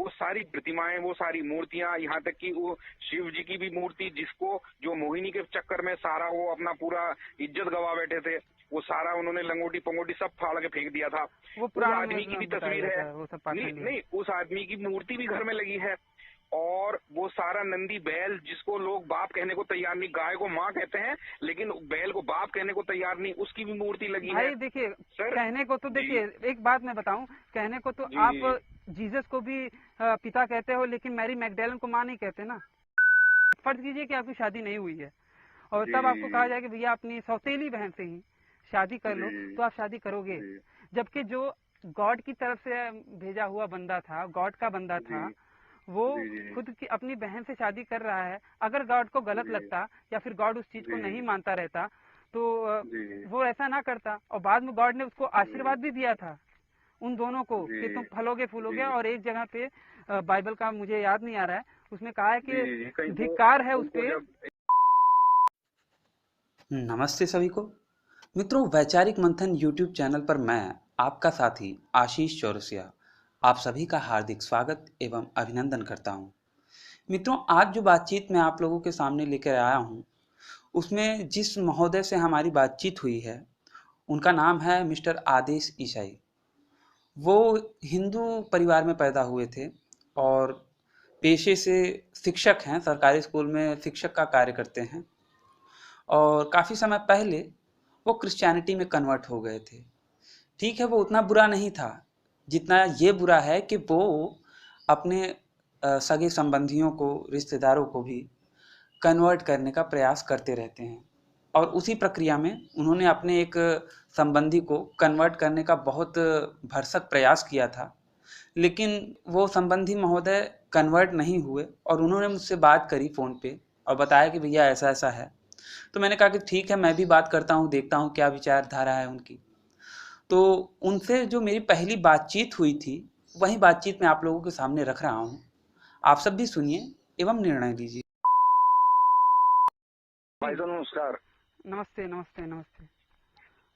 वो सारी प्रतिमाएं, वो सारी मूर्तियां, यहाँ तक कि वो शिव जी की भी मूर्ति, जिसको जो मोहिनी के चक्कर में सारा वो अपना पूरा इज्जत गवा बैठे थे, वो सारा उन्होंने लंगोटी पंगोटी सब फाड़ के फेंक दिया था। वो उस आदमी की भी तस्वीर है, वो सब नहीं उस आदमी की मूर्ति भी घर में लगी है। और वो सारा नंदी बैल, जिसको लोग बाप कहने को तैयार नहीं, गाय को माँ कहते हैं लेकिन बैल को बाप कहने को तैयार नहीं, उसकी भी मूर्ति लगी है। भाई देखिए, कहने को तो देखिए, एक बात मैं बताऊं, कहने को तो आप जीसस को भी पिता कहते हो, लेकिन मैरी मैगडेलन को माँ नहीं कहते ना। फर्ज कीजिए कि आपकी शादी नहीं हुई है और तब आपको कहा जाए कि भैया अपनी सौतेली बहन से ही शादी कर लो, तो आप शादी करोगे। जबकि जो गॉड की तरफ से भेजा हुआ बंदा था, गॉड का बंदा था, वो खुद की अपनी बहन से शादी कर रहा है। अगर गॉड को गलत लगता या फिर गॉड उस चीज को नहीं मानता रहता तो वो ऐसा ना करता। और बाद में गॉड ने उसको आशीर्वाद भी दिया था उन दोनों को कि तुम फलोगे फूलोगे। और एक जगह पे बाइबल का मुझे याद नहीं आ रहा है, उसमें कहा है कि धिक्कार है उस पे। नमस्ते सभी को मित्रों, वैचारिक मंथन यूट्यूब चैनल पर मैं आपका साथी आशीष चौरसिया आप सभी का हार्दिक स्वागत एवं अभिनंदन करता हूं। मित्रों, आज जो बातचीत मैं आप लोगों के सामने लेकर आया हूं, उसमें जिस महोदय से हमारी बातचीत हुई है, उनका नाम है मिस्टर आदेश ईसाई। वो हिंदू परिवार में पैदा हुए थे और पेशे से शिक्षक हैं, सरकारी स्कूल में शिक्षक का कार्य करते हैं। और काफ़ी समय पहले वो क्रिश्चियनिटी में कन्वर्ट हो गए थे। ठीक है, वो उतना बुरा नहीं था जितना ये बुरा है कि वो अपने सगे संबंधियों को, रिश्तेदारों को भी कन्वर्ट करने का प्रयास करते रहते हैं। और उसी प्रक्रिया में उन्होंने अपने एक संबंधी को कन्वर्ट करने का बहुत भरसक प्रयास किया था, लेकिन वो संबंधी महोदय कन्वर्ट नहीं हुए। और उन्होंने मुझसे बात करी फ़ोन पे और बताया कि भैया ऐसा ऐसा है। तो मैंने कहा कि ठीक है, मैं भी बात करता हूँ, देखता हूँ क्या विचारधारा है उनकी। तो उनसे जो मेरी पहली बातचीत हुई थी, वही बातचीत मैं आप लोगों के सामने रख रहा हूँ। आप सब भी सुनिए एवं निर्णय लीजिए। भाई साहब नमस्कार। नमस्ते नमस्ते नमस्ते।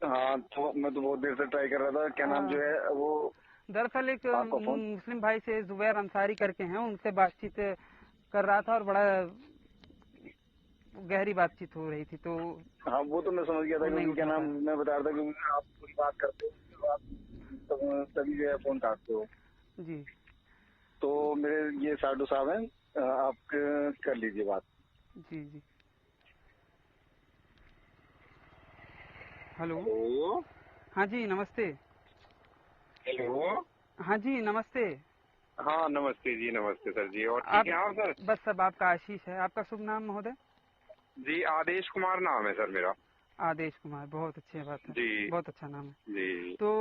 हाँ, तो मैं तो बहुत देर से ट्राई कर रहा था। क्या नाम जो है वो, दरअसल एक मुस्लिम भाई से जुबैर अंसारी करके हैं, उनसे बातचीत कर रहा था और बड़ा गहरी बातचीत हो रही थी। तो हाँ, वो तो मैं समझ गया था क्योंकि क्या नाम मैं बता रहा था कि आप पूरी बात करते हो, तभी जो है फोन काटते हो जी। तो मेरे ये साधु साहब हैं, आप कर लीजिए बात। जी जी। हेलो। हाँ जी नमस्ते। हेलो। हाँ जी नमस्ते। हाँ नमस्ते जी, नमस्ते सर जी। और ठीक है आप सर? बस सब आपका आशीष है। आपका शुभ नाम महोदय? जी आदेश कुमार नाम है सर मेरा। आदेश कुमार, बहुत अच्छी बात है जी, बहुत अच्छा नाम है जी। तो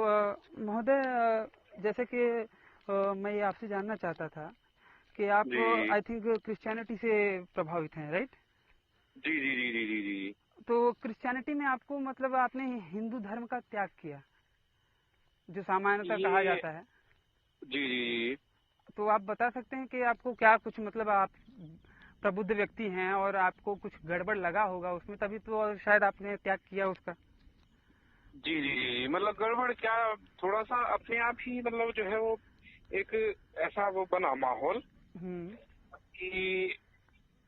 महोदय, जैसे कि मैं ये आपसे जानना चाहता था कि आप आई थिंक क्रिश्चियनिटी से प्रभावित हैं, राइट? जी जी जी जी जी जी। तो क्रिश्चियनिटी में आपको मतलब आपने हिंदू धर्म का त्याग किया जो सामान्यतः कहा जाता है। जी जी। तो आप बता सकते हैं कि आपको क्या कुछ मतलब आप प्रबुद्ध व्यक्ति हैं और आपको कुछ गड़बड़ लगा होगा उसमें, तभी तो शायद आपने त्याग किया उसका। जी जी जी, मतलब गड़बड़ क्या, थोड़ा सा अपने आप ही मतलब जो है वो एक ऐसा वो बना माहौल कि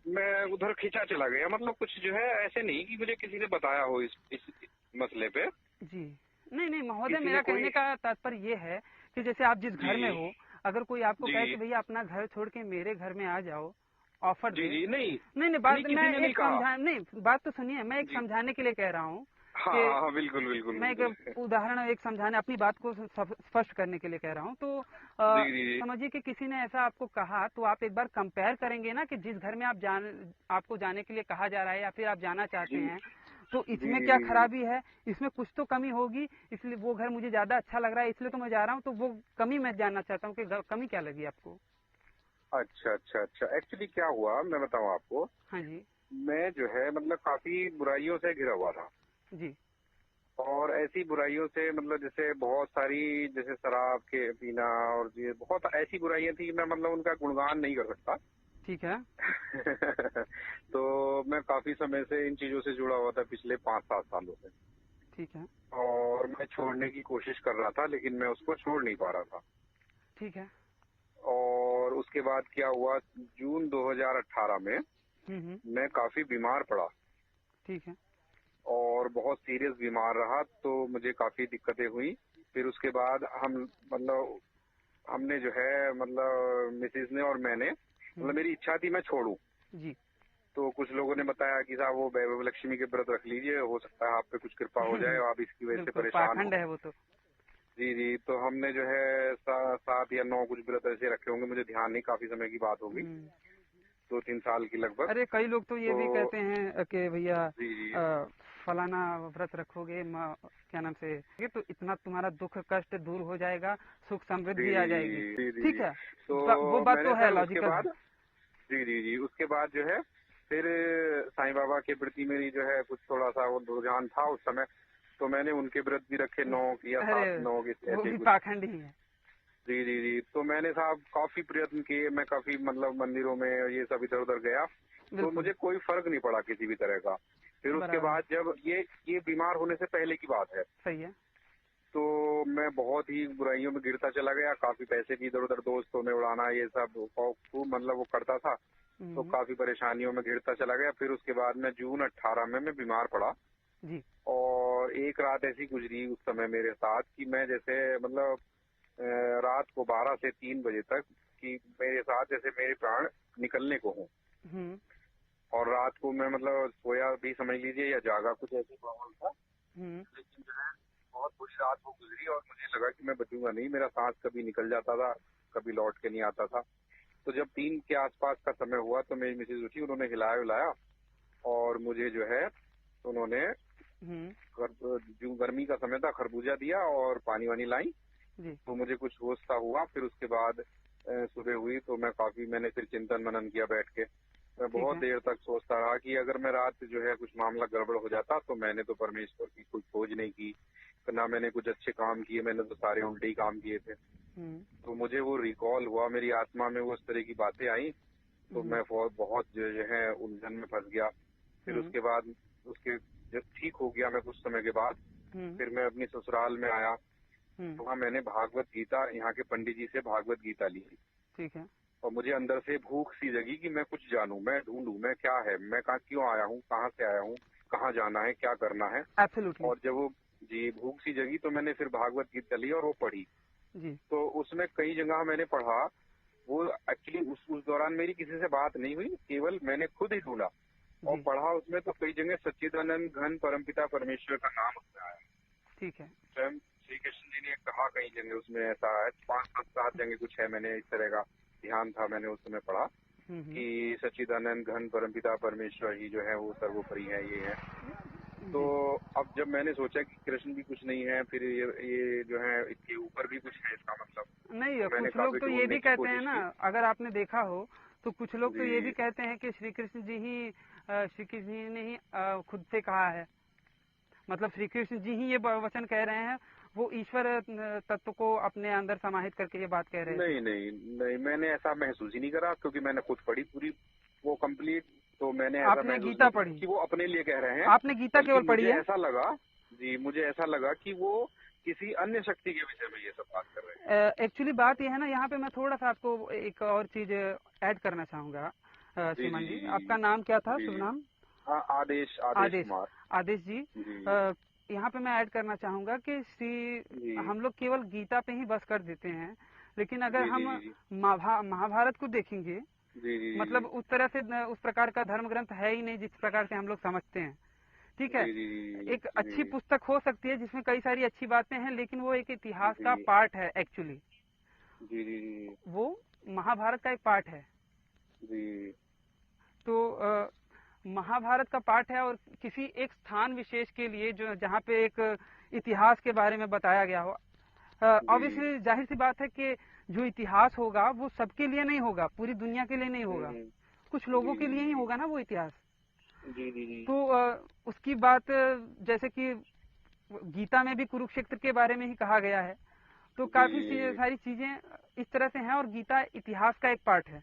मैं उधर खींचा चला गया। मतलब कुछ जो है ऐसे नहीं कि मुझे किसी ने बताया हो इस मसले पे। जी नहीं नहीं महोदय, मेरा कहने का तात्पर्य ये है कि जैसे आप जिस घर में हो, अगर कोई आपको कहे कि भैया अपना घर छोड़ के मेरे घर में आ जाओ, ऑफर दे। जी नहीं नहीं बात मैं एक नहीं बात तो सुनिए, मैं एक समझाने के लिए कह रहा हूँ। हाँ बिल्कुल बिल्कुल। मैं एक उदाहरण एक समझाने, अपनी बात को स्पष्ट करने के लिए कह रहा हूँ। तो समझिए कि किसी ने ऐसा आपको कहा, तो आप एक बार कंपेयर करेंगे ना कि जिस घर में आपको जाने के लिए कहा जा रहा है या फिर आप जाना चाहते हैं, तो इसमें क्या खराबी है, इसमें कुछ तो कमी होगी, इसलिए वो घर मुझे ज्यादा अच्छा लग रहा है इसलिए तो मैं जा रहा हूँ। तो वो कमी मैं जानना चाहता हूँ कि कमी क्या लगी आपको? अच्छा अच्छा अच्छा, एक्चुअली क्या हुआ मैं बताऊँ आपको। हाँ जी। मैं जो है मतलब काफी बुराइयों से घिरा हुआ था जी। और ऐसी बुराइयों से मतलब जैसे बहुत सारी, जैसे शराब के पीना और ये बहुत ऐसी बुराइयां थी, मैं मतलब उनका गुणगान नहीं कर सकता। ठीक है। तो मैं काफी समय से इन चीजों से जुड़ा हुआ था, पिछले 5-7 सालों से। ठीक है। और मैं छोड़ने की कोशिश कर रहा था लेकिन मैं उसको छोड़ नहीं पा रहा था। ठीक है। और उसके बाद क्या हुआ, जून 2018 में मैं काफी बीमार पड़ा। ठीक है। और बहुत सीरियस बीमार रहा, तो मुझे काफी दिक्कतें हुई। फिर उसके बाद हमने जो है मिसेज ने और मैंने मेरी इच्छा थी मैं छोड़ूं जी। तो कुछ लोगों ने बताया कि साहब वो वैभव लक्ष्मी के व्रत रख लीजिए, हो सकता है आप पे कुछ कृपा हो जाए, आप इसकी वजह से परेशान पाखंड है वो तो। जी। तो हमने जो है 7 या 9 कुछ व्रत ऐसे रखे होंगे, मुझे ध्यान नहीं, काफी समय की बात होगी, 2-3 साल की लगभग। अरे कई लोग तो ये भी कहते हैं कि भैया फलाना व्रत रखोगे क्या नाम से, ये तो इतना तुम्हारा दुख कष्ट दूर हो जाएगा, सुख समृद्धि आ जाएगी। ठीक है, तो वो बात तो है, लॉजिकल। जी। उसके बाद जो है फिर साईं बाबा के प्रति मेरी जो है कुछ थोड़ा सा वो रुझान था उस समय, तो मैंने उनके व्रत भी रखे 9 या 7-9 के। वो भी पाखंड ही है। जी। तो मैंने साहब काफी प्रयत्न किए, मैं काफी मंदिरों में ये सब इधर उधर गया, तो मुझे कोई फर्क नहीं पड़ा किसी भी तरह का। फिर उसके बाद जब ये बीमार होने से पहले की बात है, सही है, तो मैं बहुत ही बुराइयों में गिरता चला गया, काफी पैसे भी इधर उधर दोस्तों में उड़ाना, ये सब खूब वो करता था, तो काफी परेशानियों में घिरता चला गया। फिर उसके बाद में जून 18 में मैं बीमार पड़ा जी। और एक रात ऐसी गुजरी उस समय मेरे साथ कि मैं जैसे रात को 12 से 3 बजे तक कि मेरे साथ जैसे मेरे प्राण निकलने को हों, और रात को मैं सोया भी समझ लीजिए या जागा, कुछ ऐसी माहौल था। लेकिन जो है बहुत बुरी रात वो गुजरी और मुझे लगा कि मैं बचूंगा नहीं, मेरा सांस कभी निकल जाता था, कभी लौट के नहीं आता था। तो जब 3 के आसपास का समय हुआ तो मेरी मिसेज उठी, उन्होंने हिलाया और मुझे जो है उन्होंने जो गर्मी का समय था खरबूजा दिया और पानी वानी लाई, तो मुझे कुछ होश सा हुआ। फिर उसके बाद सुबह हुई तो मैंने फिर चिंतन मनन किया बैठ के। मैं बहुत देर तक सोचता रहा कि अगर मैं रात जो है कुछ मामला गड़बड़ हो जाता, तो मैंने तो परमेश्वर की कोई खोज नहीं की, ना मैंने कुछ अच्छे काम किए, मैंने तो सारे उल्टे ही काम किए थे। तो मुझे वो रिकॉल हुआ, मेरी आत्मा में वो इस तरह की बातें आई, तो मैं बहुत जो है उलझन में फंस गया। फिर उसके बाद जब ठीक हो गया मैं कुछ समय के बाद, फिर मैं अपनी ससुराल में आया, तो वहाँ मैंने भागवत गीता यहाँ के पंडित जी से भागवत गीता ली। ठीक है। और मुझे अंदर से भूख सी जगी कि मैं कुछ जानूं, मैं ढूंढूं, मैं क्या है, मैं क्यों आया हूँ, कहाँ से आया हूँ, कहाँ जाना है, क्या करना है। Absolutely. और जब वो भूख सी जगी तो मैंने फिर भागवत गीता ली और वो पढ़ी जी। तो उसमें कई जगह मैंने पढ़ा, वो एक्चुअली उस दौरान मेरी किसी से बात नहीं हुई, केवल मैंने खुद ही ढूंढा और पढ़ा उसमें, तो कई जगह सच्चिदानंद घन परमपिता परमेश्वर का नाम उसमें आया। ठीक है। स्वयं श्री कृष्ण जी ने कहा कई जगह उसमें, ऐसा है 5-7 जगह कुछ है, मैंने इस तरह का ध्यान था, मैंने उस समय पढ़ा कि सच्चिदानंद घन परमपिता परमेश्वर ही जो है वो सर्वोपरि है, ये है। तो अब जब मैंने सोचा कि कृष्ण भी कुछ नहीं है, फिर ये जो है इसके ऊपर भी कुछ है, इसका मतलब नहीं। तो कुछ लोग तो ये भी कहते हैं ना, अगर आपने देखा हो तो कुछ लोग तो ये भी कहते हैं कि श्री कृष्ण जी ने ही खुद से कहा है, मतलब श्री कृष्ण जी ही ये वचन कह रहे हैं, वो ईश्वर तत्व को अपने अंदर समाहित करके ये बात कह रहे हैं। नहीं, मैंने ऐसा महसूस ही नहीं करा, क्योंकि मैंने खुद पढ़ी पूरी वो कंप्लीट, तो मैंने आपने गीता पढ़ी कि वो अपने लिए कह रहे हैं। आपने गीता केवल पढ़ी है? ऐसा लगा जी, मुझे ऐसा लगा कि वो किसी अन्य शक्ति के विषय में ये सब बात कर रहे हैं। एक्चुअली बात ये है ना, यहाँ पे मैं थोड़ा सा आपको एक और चीज ऐड करना चाहूंगा। श्रीमान जी, आपका नाम क्या था, शुभ नाम? आदेश कुमार। आदेश जी, यहाँ पे मैं ऐड करना चाहूंगा कि हम लोग केवल गीता पे ही बस कर देते हैं, लेकिन अगर हम महाभारत को देखेंगे, मतलब उस तरह से उस प्रकार का धर्म ग्रंथ है ही नहीं जिस प्रकार से हम लोग समझते हैं। ठीक है, एक अच्छी पुस्तक हो सकती है जिसमें कई सारी अच्छी बातें हैं, लेकिन वो एक इतिहास का पार्ट है एक्चुअली। वो महाभारत का एक पार्ट है। तो महाभारत का पाठ है, और किसी एक स्थान विशेष के लिए जो जहाँ पे एक इतिहास के बारे में बताया गया हो, ऑब्वियसली जाहिर सी बात है कि जो इतिहास होगा वो सबके लिए नहीं होगा, पूरी दुनिया के लिए नहीं होगा, कुछ लोगों के लिए ही होगा ना वो इतिहास। तो उसकी बात जैसे कि गीता में भी कुरुक्षेत्र के बारे में ही कहा गया है, तो काफी सारी चीजें इस तरह से हैं, और गीता इतिहास का एक पार्ट है।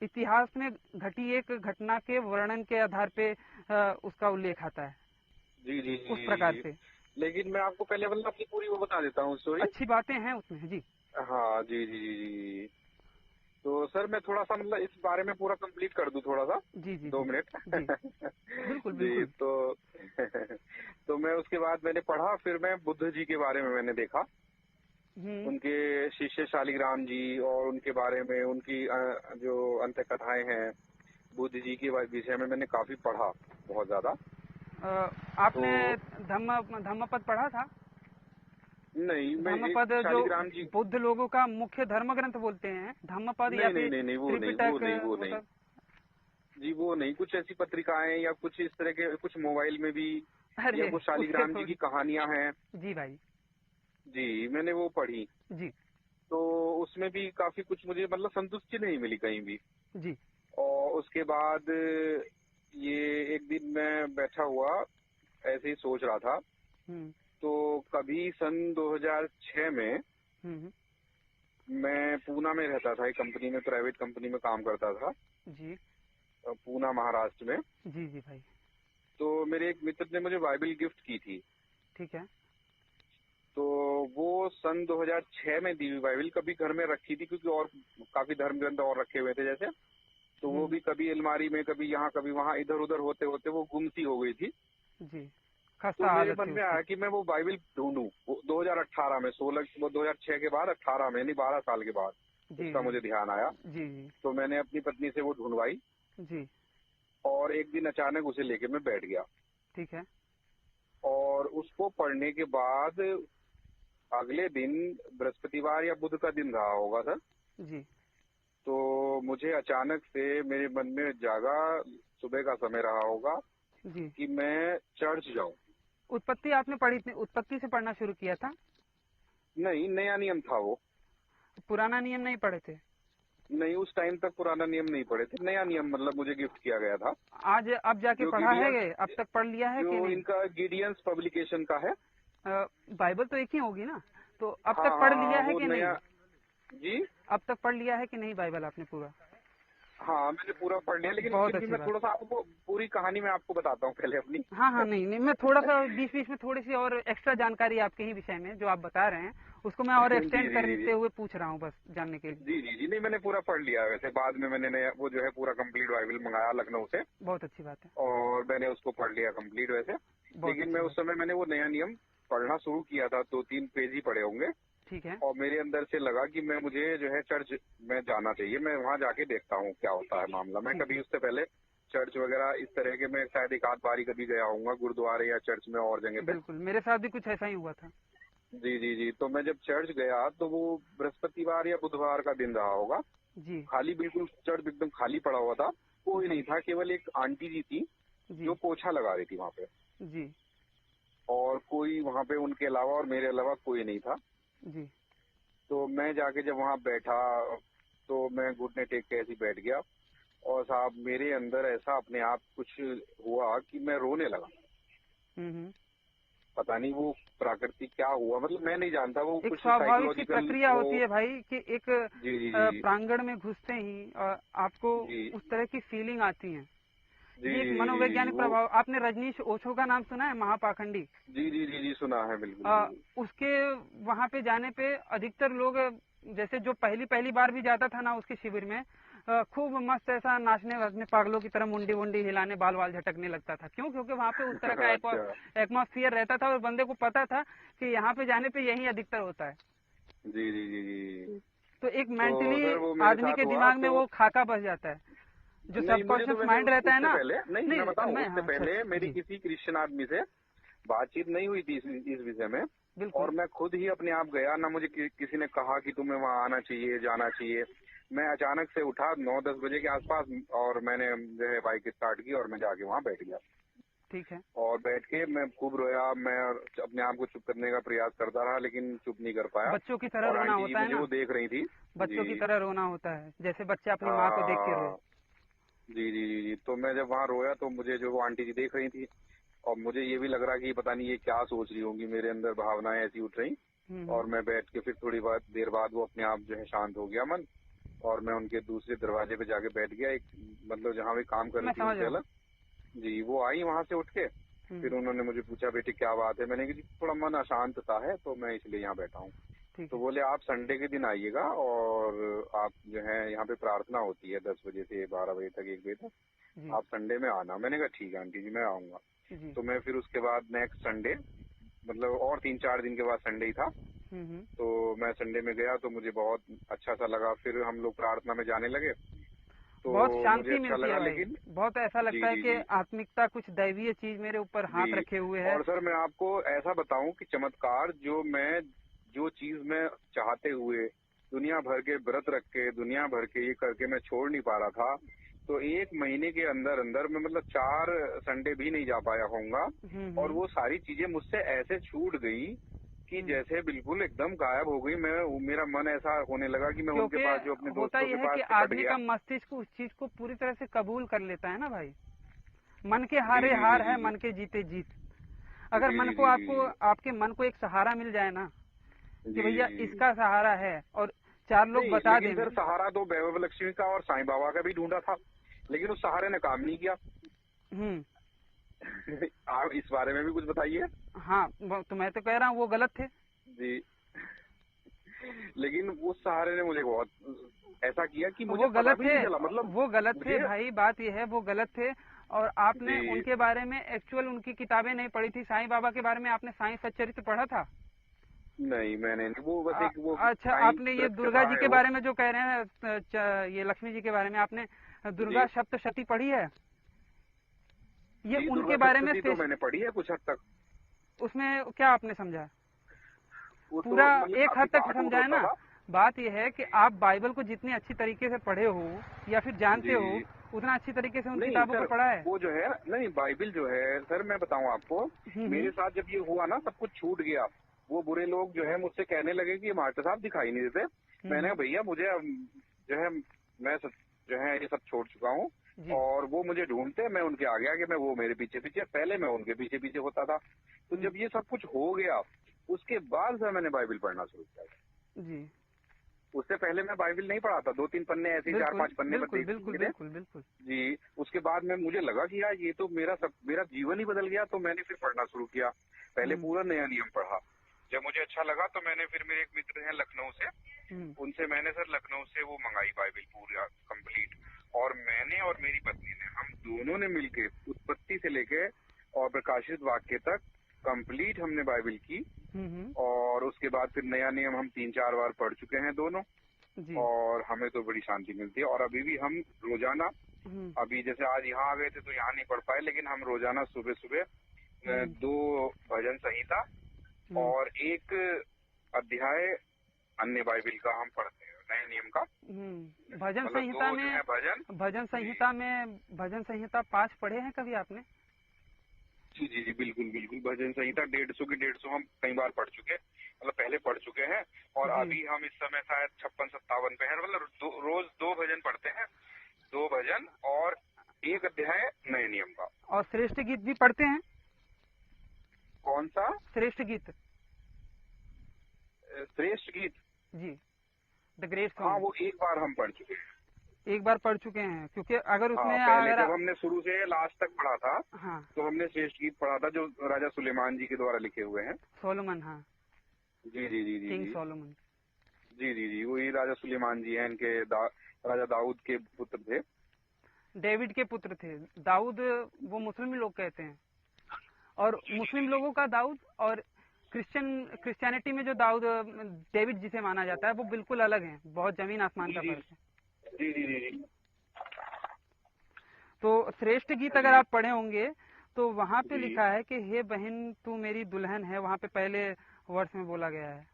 इतिहास में घटी एक घटना के वर्णन के आधार पे उसका उल्लेख आता है। उस प्रकार से। लेकिन मैं आपको पहले अपनी पूरी वो बता देता हूँ स्टोरी। अच्छी बातें हैं उसमें जी। हाँ जी जी जी जी। तो सर मैं थोड़ा सा मतलब इस बारे में पूरा कंप्लीट कर दूं थोड़ा सा। जी जी 2 जी मिनट। जी, बिल्कुल जी बिल्कुल। तो तो मैं उसके बाद मैंने पढ़ा, फिर मैं बुद्ध जी के बारे में मैंने देखा, उनके शिष्य शालिग्राम जी, और उनके बारे में उनकी जो अंत कथाएं हैं बुद्ध जी के विषय में मैंने काफी पढ़ा, बहुत ज्यादा। तो आपने धम्मपद पढ़ा था? नहीं, मैं एक धम्मपद जो शालिग्राम जी। बौद्ध लोगों का मुख्य धर्म ग्रंथ बोलते हैं, धम्मपद या नहीं नहीं फिर नहीं नहीं, वो नहीं, वो त्रिपिटक, नहीं, वो वो नहीं सब? जी, वो नहीं। कुछ ऐसी पत्रिकाएं या कुछ इस तरह के, कुछ मोबाइल में भी, या अरे कुछ उससे शालिग्राम जी की थोड़ी। कहानियां हैं। जी भाई। जी, मैंने वो पढ़ी। जी तो उसमें भी काफी कुछ मुझे मतलब संतुष्टि नहीं मिली कहीं भी। जी। और उसके बाद ये एक दिन मैं बैठा हुआ ऐसे ही सोच रहा था, हम्म तो कभी सन 2006 में हम्म। मैं पूना में रहता था, एक कंपनी में, प्राइवेट कंपनी में काम करता था, जी पूना महाराष्ट्र में। जी जी भाई। तो मेरे एक मित्र ने मुझे बाइबल गिफ्ट की थी। ठीक है। तो वो सन 2006 में दी हुई बाइबल कभी घर में रखी थी, क्योंकि और काफी धर्म ग्रंथ और रखे हुए थे जैसे। तो वो भी कभी अलमारी में, कभी यहाँ कभी वहाँ, इधर उधर होते होते वो गुम सी हो गई थी। जी, तो खस्ता मेरे हालत मन थी में उसकी। आया कि मैं वो बाइबल ढूंढूं। वो 2018 में, 2006 के बाद 18 में, यानी 12 साल के बाद जी उसका जी मुझे ध्यान आया। जी जी तो मैंने अपनी पत्नी से वो ढूंढवाई, जी। और एक दिन अचानक उसे लेके मैं बैठ गया। ठीक है। और उसको पढ़ने के बाद अगले दिन, बृहस्पतिवार या बुध का दिन रहा होगा सर, जी तो मुझे अचानक से मेरे मन में जागा, सुबह का समय रहा होगा, जी। कि मैं चर्च जाऊं। उत्पत्ति आपने पढ़ी थी? उत्पत्ति से पढ़ना शुरू किया था? नहीं, नया नियम था वो। पुराना नियम नहीं पढ़े थे? नहीं, उस टाइम तक पुराना नियम नहीं पढ़े थे, नया नियम मतलब मुझे गिफ्ट किया गया था। आज अब जाके जो पढ़ा गिडियंस, है? अब तक पढ़ लिया है कि जो नहीं? इनका गिडियंस पब्लिकेशन का है। बाइबल तो एक ही होगी ना, तो अब हाँ तक हाँ पढ़ लिया हाँ, है वो कि नहीं? नया। जी अब तक पढ़ लिया है कि नहीं बाइबल आपने पूरा? हाँ, मैंने पूरा पढ़ लिया, लेकिन बहुत फिर भी अच्छी मैं बात। थोड़ा सा आपको पूरी कहानी में आपको बताता हूँ पहले अपनी। हाँ हाँ, नहीं नहीं, मैं थोड़ा सा बीच बीच में थोड़ी सी और एक्स्ट्रा जानकारी आपके ही विषय में जो आप बता रहे हैं उसको मैं और जी एक्सटेंड जी जी जी करते हुए पूछ रहा हूँ, बस जानने के लिए। जी जी जी। नहीं, मैंने पूरा पढ़ लिया है वैसे। बाद में मैंने नया वो जो है पूरा कंप्लीट बाइबल मंगाया लखनऊ से, बहुत अच्छी बात है। और मैंने उसको पढ़ लिया कंप्लीट वैसे। बहुत लेकिन अच्छी मैं बात। उस समय मैंने वो नया नियम पढ़ना शुरू किया था, 2-3 पेज ही पढ़े होंगे। ठीक है। और मेरे अंदर से लगा कि मैं, मुझे जो है चर्च में जाना चाहिए, मैं वहाँ जाके देखता हूँ क्या होता है मामला। मैं ठीक कभी है। उससे पहले चर्च वगैरह इस तरह के, मैं शायद एक आध बारी कभी गया हूँगा गुरुद्वारे या चर्च में और जगह पे। बिल्कुल, मेरे साथ भी कुछ ऐसा ही हुआ था। जी जी जी। तो मैं जब चर्च गया तो वो बृहस्पतिवार या बुधवार का दिन रहा होगा। जी खाली, बिल्कुल चर्च एकदम खाली पड़ा हुआ था, कोई जी नहीं था। केवल एक आंटी जी थी जी जो पोछा लगा रही थी वहाँ पे, जी और कोई वहाँ पे उनके अलावा और मेरे अलावा कोई नहीं था। जी। तो मैं जाके जब वहाँ बैठा, तो मैं घुटने टेक के ऐसे ही बैठ गया, और साहब मेरे अंदर ऐसा अपने आप कुछ हुआ कि मैं रोने लगा। हम्म। पता नहीं वो प्राकृतिक क्या हुआ, मतलब मैं नहीं जानता, वो एक कुछ स्वाभाविक सी साइकोलॉजिकल प्रक्रिया वो। होती है भाई कि एक जी जी जी प्रांगण में घुसते ही आपको जी उस तरह की फीलिंग आती है। जी ये एक जी जी जी मनोवैज्ञानिक वो। प्रभाव। आपने रजनीश ओशो का नाम सुना है? महापाखंडी। जी जी जी जी, सुना है, बिल्कुल बिल्कुल। उसके वहां पे जाने पे अधिकतर लोग, जैसे जो पहली पहली बार भी जाता था ना उसके शिविर में, खूब मस्त ऐसा नाचने वाचने, पागलों की तरह मुंडी वुंडी हिलाने, बाल बाल झटकने लगता था। क्यों? क्योंकि वहां पे उस तरह का अच्छा। एटमॉस्फियर रहता था और बंदे को पता था कि यहाँ पे जाने पे यही अधिकतर होता है। जी जी जी जी। तो एक तो मेंटली सर वो मेरे आदमी साथ के हुआ दिमाग में तो। वो खाका बस जाता है, जो नहीं, मुझे तो सबकॉन्शियस वैसे माइंड रहता है उससे ना। पहले, नहीं मैं नहीं बताऊं, मैं, उससे हाँ अच्छा पहले अच्छा, मेरी जी किसी क्रिश्चियन आदमी से बातचीत नहीं हुई थी इस विषय में। बिल्कुल। और मैं खुद ही अपने आप गया ना, मुझे किसी ने कहा कि तुम्हें वहाँ आना चाहिए, जाना चाहिए। मैं अचानक से उठा 9-10 बजे के आसपास, और मैंने जो है बाइक स्टार्ट की, और मैं जाके वहाँ बैठ गया। ठीक है। और बैठ के मैं खूब रोया, मैं अपने आप को चुप करने का प्रयास करता रहा, लेकिन चुप नहीं कर पाया। बच्चों की तरह और रोना आंटी जी होता है मुझे ना, वो देख रही थी। बच्चों की जी तरह रोना होता है, जैसे बच्चे अपनी माँ को देख के रोए। हाँ। जी जी जी जी। तो मैं जब वहाँ रोया तो मुझे जो वो आंटी जी देख रही थी, और मुझे ये भी लग रहा कि पता नहीं ये क्या सोच रही होंगी, मेरे अंदर भावनाएं ऐसी उठ रही। और मैं बैठ के फिर थोड़ी देर बाद वो अपने आप जो है शांत हो गया मन। और मैं उनके दूसरे दरवाजे पे जाके बैठ गया, एक मतलब जहाँ भी काम कर रही मैं थी समझ उनसे रहा हूँ। अलग। जी, वो आई वहां से उठ के। फिर उन्होंने मुझे पूछा, बेटे क्या बात है? मैंने कहा जी थोड़ा मन अशांत सा है, तो मैं इसलिए यहाँ बैठा हूँ। तो बोले आप संडे के दिन आइएगा और आप जो है यहाँ पे प्रार्थना होती है 10 बजे से 12 बजे तक 1 बजे तक, आप संडे में आना। मैंने कहा ठीक है आंटी जी मैं आऊंगा। तो मैं फिर उसके बाद नेक्स्ट संडे मतलब और 3-4 दिन के बाद संडे ही था, तो मैं संडे में गया तो मुझे बहुत अच्छा सा लगा। फिर हम लोग प्रार्थना में जाने लगे तो बहुत शांति मुझे अच्छा मिलती लगा, है भाई। लेकिन बहुत ऐसा लगता है कि आत्मिकता कुछ दैवीय चीज मेरे ऊपर हाथ रखे हुए है। और सर मैं आपको ऐसा बताऊं कि चमत्कार जो चीज मैं चाहते हुए दुनिया भर के व्रत रख के दुनिया भर के ये करके मैं छोड़ नहीं पा रहा था, तो 1 महीने के अंदर अंदर मैं मतलब 4 संडे भी नहीं जा पाया होऊंगा और वो सारी चीजें मुझसे ऐसे छूट गई कि जैसे बिल्कुल एकदम गायब हो गई। मेरा मन ऐसा होने लगा कि मैं उनके पास जो अपने दोस्तों के पास कि आदमी का मस्तिष्क उस चीज को पूरी तरह से कबूल कर लेता है ना भाई। मन के हारे हार है, मन के जीते जीत। अगर मन को आपके मन को एक सहारा मिल जाए ना कि भैया इसका सहारा है और 4 लोग बता दें। सर सहारा तो वैभव लक्ष्मी का और साईं बाबा का भी ढूंढा था, लेकिन उस सहारे ने काम नहीं किया। आप इस बारे में भी कुछ बताइए। हाँ तो मैं तो कह रहा हूँ वो गलत थे जी, लेकिन उस सहारे ने मुझे बहुत ऐसा किया कि मुझे वो गलत थे, मतलब वो गलत थे भाई। बात यह है वो गलत थे और आपने उनके बारे में एक्चुअल उनकी किताबें नहीं पढ़ी थी। साईं बाबा के बारे में आपने साईं सच्चरित्र पढ़ा था? नहीं मैंने नहीं, वो बस एक वो अच्छा आपने ये दुर्गा जी के बारे में जो कह रहे हैं, ये लक्ष्मी जी के बारे में आपने दुर्गा सप्तशती पढ़ी है? ये उनके बारे में तो मैंने पढ़ी है कुछ हद तक। उसमें क्या आपने समझा? पूरा एक हद तक समझा है ना। बात यह है कि आप बाइबल को जितनी अच्छी तरीके से पढ़े हो या फिर जानते हो उतना अच्छी तरीके से उन किताबों को पढ़ा है। वो जो है नहीं बाइबल जो है सर मैं बताऊं आपको, मेरे साथ जब ये हुआ ना सब कुछ छूट गया। वो बुरे लोग जो है मुझसे कहने लगे कि मास्टर साहब दिखाई नहीं देते। मैंने भैया मुझे जो है मैं जो है ये सब छोड़ चुका हूँ और वो मुझे ढूंढते, मैं उनके आगे आगे, मैं वो मेरे पीछे पीछे, पहले मैं उनके पीछे पीछे होता था। तो जब ये सब कुछ हो गया उसके बाद सर मैंने बाइबल पढ़ना शुरू किया जी। उससे पहले मैं बाइबल नहीं पढ़ा था, 2-3 पन्ने ऐसे 4-5 पन्ने बिल्कुल जी। उसके बाद में मुझे लगा कि यार ये तो मेरा जीवन ही बदल गया। तो मैंने फिर पढ़ना शुरू किया। पहले पूरा नया नियम पढ़ा। जब मुझे अच्छा लगा तो मैंने फिर मेरे एक मित्र हैं लखनऊ से, उनसे मैंने सर लखनऊ से वो मंगाई बाइबल पूरा कंप्लीट। और मैंने और मेरी पत्नी ने, हम दोनों ने मिलके उत्पत्ति से लेके और प्रकाशित वाक्य तक कंप्लीट हमने बाइबल की। और उसके बाद फिर नया नियम हम 3-4 बार पढ़ चुके हैं दोनों और हमें तो बड़ी शांति मिलती है। और अभी भी हम रोजाना, अभी जैसे आज यहाँ आ गए थे तो यहाँ नहीं पढ़ पाए, लेकिन हम रोजाना सुबह सुबह 2 भजन संहिता और 1 अध्याय अन्य बाइबल का हम पढ़ते हैं, नए नियम का। भजन संहिता में भजन संहिता 5 पढ़े हैं कभी आपने? जी बिल्कुल भजन संहिता 150 की 150 हम कई बार पढ़ चुके, मतलब पहले पढ़ चुके हैं। और अभी हम इस समय शायद 56-57 पे हैं। मतलब रोज 2 भजन पढ़ते हैं, 2 भजन और 1 अध्याय नए नियम का। और श्रेष्ठ गीत भी पढ़ते हैं? कौन सा श्रेष्ठ गीत? श्रेष्ठ गीत जी, द ग्रेट सॉन्ग। हाँ वो 1 बार हम पढ़ चुके हैं। 1 बार पढ़ चुके हैं, क्योंकि अगर उसमें पहले जब हमने शुरू से लास्ट तक पढ़ा था हाँ तो हमने श्रेष्ठ गीत पढ़ा था जो राजा सुलेमान जी के द्वारा लिखे हुए हैं। सोलोमन, हाँ जी किंग सोलोमन। जी वही राजा सुलेमान जी हैं, इनके राजा दाऊद के पुत्र थे, डेविड के पुत्र थे। दाऊद वो मुस्लिम लोग कहते हैं, और मुस्लिम लोगों का दाऊद और क्रिश्चियनिटी में जो दाऊद डेविड जिसे माना जाता है वो बिल्कुल अलग है। बहुत जमीन आसमान का फर्क है। जी। तो श्रेष्ठ गीत अगर आप पढ़े होंगे तो वहाँ पे लिखा है कि हे बहन तू मेरी दुल्हन है। वहाँ पे पहले वर्ष में बोला गया है।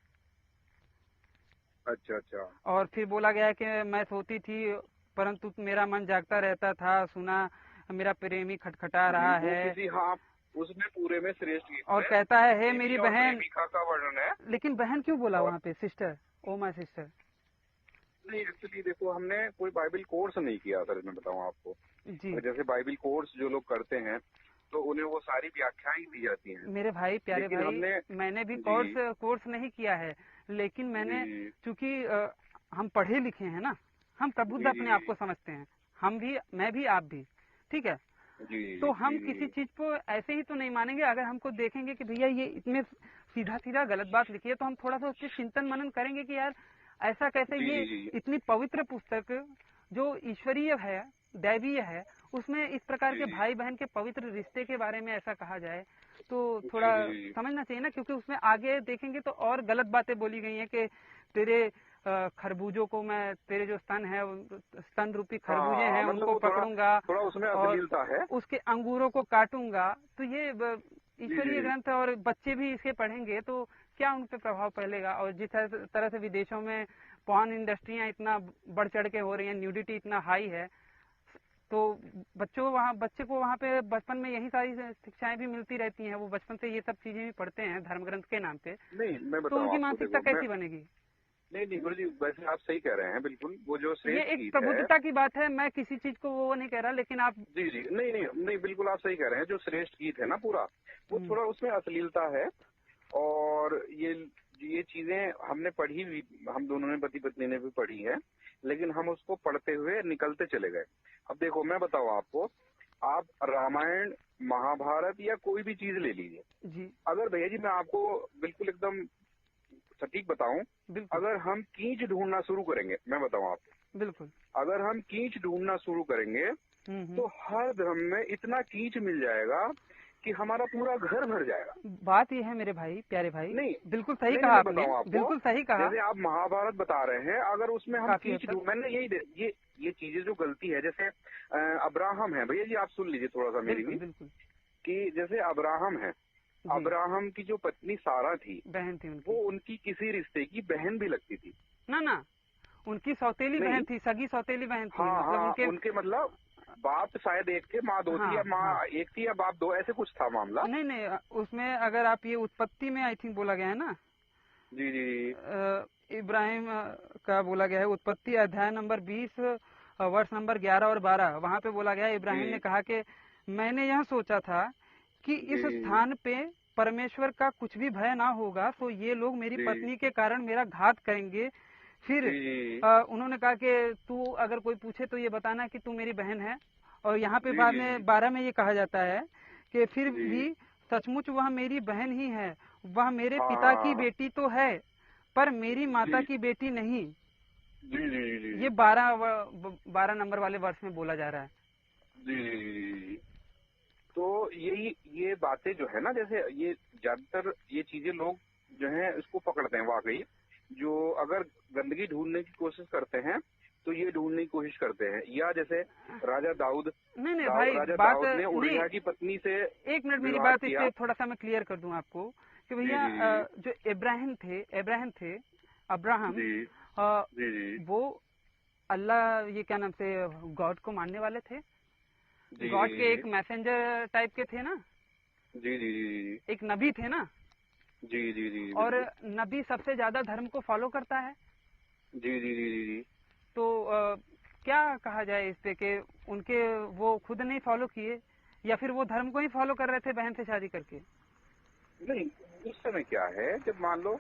अच्छा। और फिर बोला गया है कि मैं सोती थी परंतु मेरा मन जागता रहता था, सुना मेरा प्रेमी खटखटा रहा है। हाँ उसमें पूरे में श्रेष्ठ गीत और कहता है हे मेरी बहन का वर्णन है। लेकिन बहन क्यों बोला वहाँ पे? Sister, oh my sister. नहीं एक्चुअली देखो हमने कोई बाइबल कोर्स नहीं किया सर, मैं बताऊँ आपको जी। जैसे बाइबल कोर्स जो लोग करते हैं तो उन्हें वो सारी व्याख्याएं दी जाती हैं। मेरे भाई, प्यारे भाई, मैंने भी कोर्स नहीं किया है, लेकिन मैंने चूंकि हम पढ़े लिखे हैं ना, हम प्रबुद्ध अपने आप को समझते हैं। हम भी, मैं भी, आप भी, ठीक है। तो हम किसी चीज को ऐसे ही तो नहीं मानेंगे। अगर हमको देखेंगे कि भैया ये इसमें सीधा सीधा गलत बात लिखी है, तो हम थोड़ा सा उसके चिंतन मनन करेंगे कि यार ऐसा कैसे, जी, ये जी, इतनी पवित्र पुस्तक जो ईश्वरीय है, दैवीय है, उसमें इस प्रकार के जी, भाई बहन के पवित्र रिश्ते के बारे में ऐसा कहा जाए तो जी, थोड़ा जी, समझना चाहिए ना, क्योंकि उसमें आगे देखेंगे तो और गलत बातें बोली गई हैं कि तेरे खरबूजों को मैं, तेरे जो स्तन है, स्तन रूपी खरबूजे हाँ, हैं, मतलब उनको वो थोड़ा पकड़ूंगा थोड़ा उसमें और अश्लीलता है। उसके अंगूरों को काटूंगा। तो ये जी, ईश्वरीय जी, ग्रंथ है और बच्चे भी इसके पढ़ेंगे तो क्या उन पे प्रभाव पड़ेगा। और जिस तरह से विदेशों में पॉर्न इंडस्ट्रियां इतना बढ़ चढ़ के हो रही हैं, न्यूडिटी इतना हाई है, तो बच्चे को वहाँ पे बचपन में यही सारी शिक्षाएं भी मिलती रहती हैं, वो बचपन से ये सब चीजें भी पढ़ते हैं धर्म ग्रंथ के नाम पे, नहीं मैं तो बताऊँ उनकी आपको, मानसिकता देखो मैं, कैसी बनेगी। नहीं नहीं गुरु जी, वैसे आप सही कह रहे हैं बिल्कुल। वो जो ये श्रेष्ठ एक गीत है, प्रबुद्धता की बात है, मैं किसी चीज को वो नहीं कह रहा, लेकिन आप जी जी, नहीं नहीं नहीं, बिल्कुल आप सही कह रहे हैं। जो श्रेष्ठ गीत है ना पूरा, वो थोड़ा उसमें अश्लीलता है। और ये चीजें हमने पढ़ी भी, हम दोनों ने, पति पत्नी ने भी पढ़ी है, लेकिन हम उसको पढ़ते हुए निकलते चले गए। अब देखो मैं बताऊँ आपको, आप रामायण, महाभारत या कोई भी चीज ले लीजिए जी, अगर भैया जी, मैं आपको बिल्कुल एकदम सटीक बताऊं, बिल्कुल अगर हम कीच ढूंढना शुरू करेंगे, मैं बताऊं आपको, बिल्कुल, अगर हम कीच ढूंढना शुरू करेंगे तो हर धर्म में इतना कीच मिल जाएगा कि हमारा पूरा घर भर जाएगा। बात ये है मेरे भाई, प्यारे भाई, नहीं बिल्कुल सही नहीं, कहा मैं आपने, बताऊं आपको, बिल्कुल सही कहा। जैसे आप महाभारत बता रहे हैं, अगर उसमें हम काफी हद कीच तक, ढूंढ, मैंने ये चीजें जो गलती है, जैसे अब्राहम है, भैया जी आप सुन लीजिए थोड़ा सा मेरी बिल्कुल भी, बिल्कुल, कि जैसे अब्राहम है, जी, अब्राहम की जो पत्नी सारा थी, बहन थी वो उनकी, उनकी किसी रिश्ते की बहन भी लगती थी। ना ना, उनकी सौतेली नहीं, बहन थी, सगी सौतेली बहन थी, हाँ मतलब हाँ, उनके, उनके मतलब बाप शायद एक थे, माँ दो थी, हाँ या हाँ, माँ एक थी या बाप दो, ऐसे कुछ था मामला। नहीं नहीं, उसमें अगर आप ये उत्पत्ति में आई थिंक बोला गया है ना, जी जी इब्राहिम का बोला गया है, उत्पत्ति अध्याय नंबर 20 वर्ष नंबर 11 और 12, वहाँ पे बोला गया है, इब्राहिम ने जी कहा कि मैंने यह सोचा था कि इस जी स्थान पे परमेश्वर का कुछ भी भय ना होगा, तो ये लोग मेरी जी पत्नी के कारण मेरा घात करेंगे। फिर जी जी उन्होंने कहा कि तू अगर कोई पूछे तो ये बताना कि तू मेरी बहन है। और यहाँ पे जी बाद जी में 12 में ये कहा जाता है कि फिर जी, भी सचमुच वह मेरी बहन ही है, वह मेरे हाँ पिता की हाँ, बेटी तो है पर मेरी माता जी की बेटी नहीं। जी जी जी ये 12 नंबर वाले वर्ष में बोला जा रहा है। जी जी। तो यही ये बातें जो है ना, जैसे ये ज्यादातर ये चीजें लोग जो है इसको पकड़ते हैं वाकई, जो अगर गंदगी ढूंढने की कोशिश करते हैं तो ये ढूंढने की कोशिश करते हैं। या जैसे राजा दाऊद, नहीं नहीं भाई, राजा बात दाऊद ने नहीं, उरिय्याह की पत्नी से एक मिनट मेरी विवाह बात इस किया। पे थोड़ा सा मैं क्लियर कर दूं आपको कि जी भैया जी जो इब्राहिम थे अब्राहम, जी अ, जी जी वो अल्लाह, ये क्या नाम से, गॉड को मानने वाले थे, जी गॉड के एक मैसेंजर टाइप के थे ना, जी जी जी एक नबी थे ना, जी जी जी और बिल्कुल, नबी सबसे ज्यादा धर्म को फॉलो करता है। जी जी जी जी तो क्या कहा जाए इस पे कि उनके वो खुद नहीं फॉलो किए या फिर वो धर्म को ही फॉलो कर रहे थे बहन से शादी करके। नहीं, उस समय क्या है, जब मान लो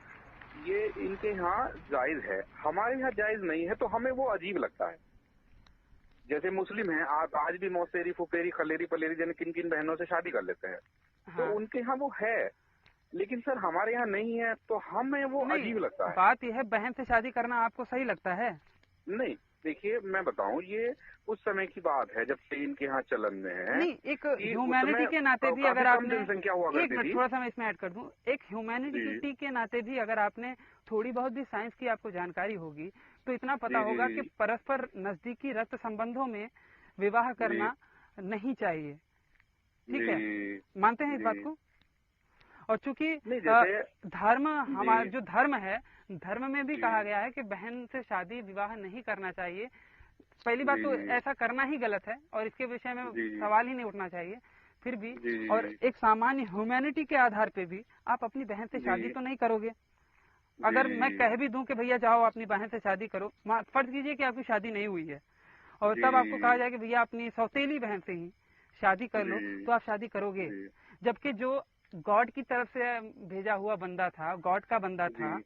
ये इनके यहाँ जायज है, हमारे यहाँ जायज नहीं है, तो हमें वो अजीब लगता है। जैसे मुस्लिम हैं, आप आज भी मौसेरी, फुफेरी, खलेरी, पलेरी, जन किन किन बहनों से शादी कर लेते हैं, तो हाँ, उनके यहाँ वो है, लेकिन सर हमारे यहाँ नहीं है, तो हमें वो नहीं, अजीब लगता है। बात यह है बहन से शादी करना आपको सही लगता है। नहीं, देखिए मैं बताऊं, ये उस समय की बात है जब से इनके यहाँ चलन में है नहीं, एक कि उस ह्यूमैनिटी समय के नाते भी काफी अगर कम आपने, जनसंख्या हुआ एक करती मिनट थी। थोड़ा सा मैं इसमें ऐड कर दूं, एक जी ह्यूमैनिटी के नाते भी अगर आपने थोड़ी बहुत भी साइंस की आपको जानकारी होगी तो इतना पता जी होगा जी कि परस्पर नजदीकी रक्त संबंधों में विवाह जी करना नहीं चाहिए। ठीक है, जी मानते हैं इस बात जी, को। और चूंकि नहीं जैसे, धर्म, जी हमारा जो धर्म है, धर्म में भी जी कहा गया है कि बहन से शादी विवाह नहीं करना चाहिए। पहली बात जी तो जी ऐसा करना ही गलत है और इसके विषय में जी सवाल ही नहीं उठना चाहिए। फिर भी, जी और एक सामान्य ह्यूमैनिटी के आधार पे भी आप अपनी बहन से शादी जी तो नहीं करोगे। जी अगर मैं कह भी दूं कि भैया जाओ अपनी बहन से शादी करो, फर्ज कीजिए कि आपकी शादी नहीं हुई है और जी तब आपको कहा जाए कि भैया अपनी सौतेली बहन से ही शादी कर लो, जी तो आप शादी करोगे। जी जबकि जो गॉड की तरफ से भेजा हुआ बंदा था, गॉड का बंदा था,